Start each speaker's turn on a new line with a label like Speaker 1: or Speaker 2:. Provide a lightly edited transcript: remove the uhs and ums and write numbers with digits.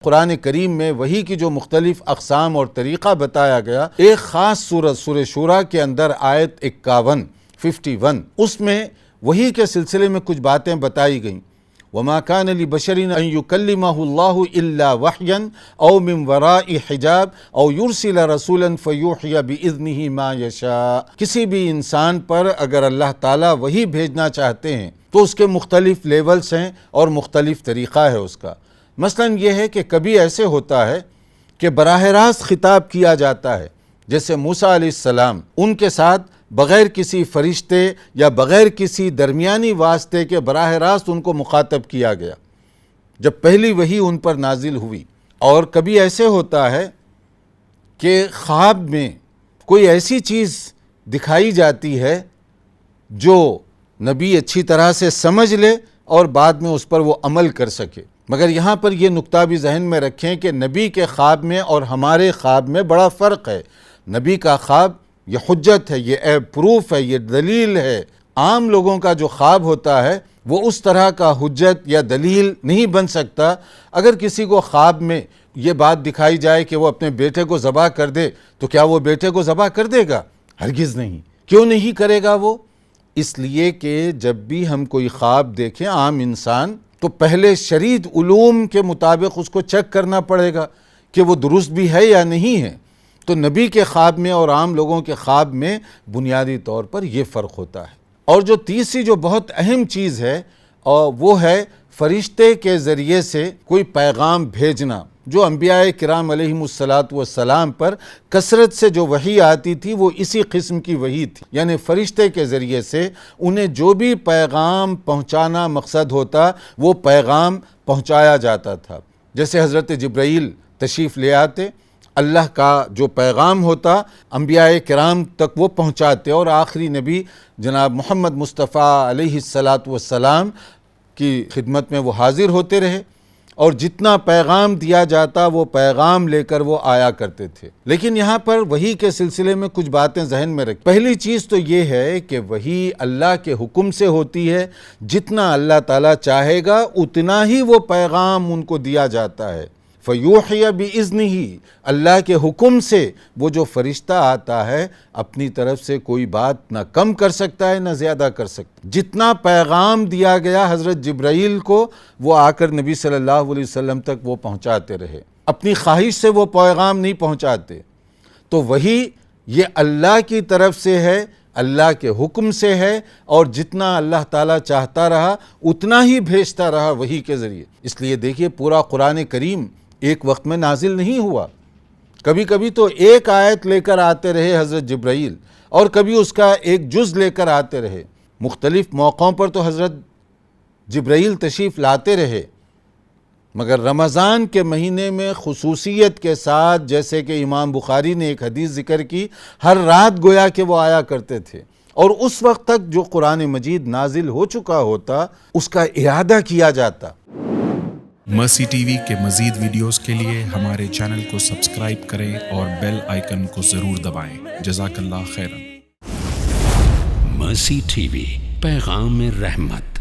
Speaker 1: قرآن کریم میں وحی کی جو مختلف اقسام اور طریقہ بتایا گیا، ایک خاص سورہ شورى کے اندر آیت 51 اس میں وحی کے سلسلے میں کچھ باتیں بتائی گئیں۔ وَمَا كَانَ لِبَشَرٍ أَن يُكَلِّمَهُ اللَّهُ إِلَّا وَحْيًا أَوْ مِن وَرَاءِ حِجَابٍ أَوْ يُرْسِلَ رَسُولًا فَيُوحِيَ بِإِذْنِهِ مَا يَشَاءُ۔ کسی بھی انسان پر اگر اللہ تعالیٰ وحی بھیجنا چاہتے ہیں تو اس کے مختلف لیولز ہیں اور مختلف طریقہ ہے اس کا۔ مثلا یہ ہے کہ کبھی ایسے ہوتا ہے کہ براہ راست خطاب کیا جاتا ہے، جیسے موسیٰ علیہ السلام، ان کے ساتھ بغیر کسی فرشتے یا بغیر کسی درمیانی واسطے کے براہ راست ان کو مخاطب کیا گیا جب پہلی وحی ان پر نازل ہوئی۔ اور کبھی ایسے ہوتا ہے کہ خواب میں کوئی ایسی چیز دکھائی جاتی ہے جو نبی اچھی طرح سے سمجھ لے اور بعد میں اس پر وہ عمل کر سکے۔ مگر یہاں پر یہ نقطہ بھی ذہن میں رکھیں کہ نبی کے خواب میں اور ہمارے خواب میں بڑا فرق ہے۔ نبی کا خواب یہ حجت ہے، یہ پروف ہے، یہ دلیل ہے۔ عام لوگوں کا جو خواب ہوتا ہے وہ اس طرح کا حجت یا دلیل نہیں بن سکتا۔ اگر کسی کو خواب میں یہ بات دکھائی جائے کہ وہ اپنے بیٹے کو ذبح کر دے تو کیا وہ بیٹے کو ذبح کر دے گا؟ ہرگز نہیں۔ کیوں نہیں کرے گا وہ؟ اس لیے کہ جب بھی ہم کوئی خواب دیکھیں عام انسان تو پہلے شرعی علوم کے مطابق اس کو چیک کرنا پڑے گا کہ وہ درست بھی ہے یا نہیں ہے۔ تو نبی کے خواب میں اور عام لوگوں کے خواب میں بنیادی طور پر یہ فرق ہوتا ہے۔ اور جو تیسری جو بہت اہم چیز ہے وہ ہے فرشتے کے ذریعے سے کوئی پیغام بھیجنا۔ جو انبیاء کرام علیہم السلام پر کثرت سے جو وحی آتی تھی وہ اسی قسم کی وحی تھی، یعنی فرشتے کے ذریعے سے انہیں جو بھی پیغام پہنچانا مقصد ہوتا وہ پیغام پہنچایا جاتا تھا۔ جیسے حضرت جبرائیل تشریف لے آتے، اللہ کا جو پیغام ہوتا انبیاء کرام تک وہ پہنچاتے، اور آخری نبی جناب محمد مصطفیٰ علیہ السلام کی خدمت میں وہ حاضر ہوتے رہے، اور جتنا پیغام دیا جاتا وہ پیغام لے کر وہ آیا کرتے تھے۔ لیکن یہاں پر وحی کے سلسلے میں کچھ باتیں ذہن میں رکھ۔ پہلی چیز تو یہ ہے کہ وحی اللہ کے حکم سے ہوتی ہے، جتنا اللہ تعالیٰ چاہے گا اتنا ہی وہ پیغام ان کو دیا جاتا ہے۔ فیوحی بِإِذْنِهِ، اللہ کے حکم سے وہ جو فرشتہ آتا ہے اپنی طرف سے کوئی بات نہ کم کر سکتا ہے نہ زیادہ کر سکتا۔ جتنا پیغام دیا گیا حضرت جبرائیل کو وہ آ کر نبی صلی اللہ علیہ وسلم تک وہ پہنچاتے رہے، اپنی خواہش سے وہ پیغام نہیں پہنچاتے۔ تو وحی یہ اللہ کی طرف سے ہے، اللہ کے حکم سے ہے، اور جتنا اللہ تعالیٰ چاہتا رہا اتنا ہی بھیجتا رہا وحی کے ذریعے۔ اس لیے دیکھیے پورا قرآن کریم ایک وقت میں نازل نہیں ہوا، کبھی کبھی تو ایک آیت لے کر آتے رہے حضرت جبرائیل، اور کبھی اس کا ایک جز لے کر آتے رہے۔ مختلف موقعوں پر تو حضرت جبرائیل تشریف لاتے رہے، مگر رمضان کے مہینے میں خصوصیت کے ساتھ، جیسے کہ امام بخاری نے ایک حدیث ذکر کی، ہر رات گویا کہ وہ آیا کرتے تھے، اور اس وقت تک جو قرآن مجید نازل ہو چکا ہوتا اس کا اعادہ کیا جاتا۔
Speaker 2: مرسی ٹی وی کے مزید ویڈیوز کے لیے ہمارے چینل کو سبسکرائب کریں اور بیل آئیکن کو ضرور دبائیں۔ جزاک اللہ خیرا۔
Speaker 3: مرسی ٹی وی، پیغام رحمت۔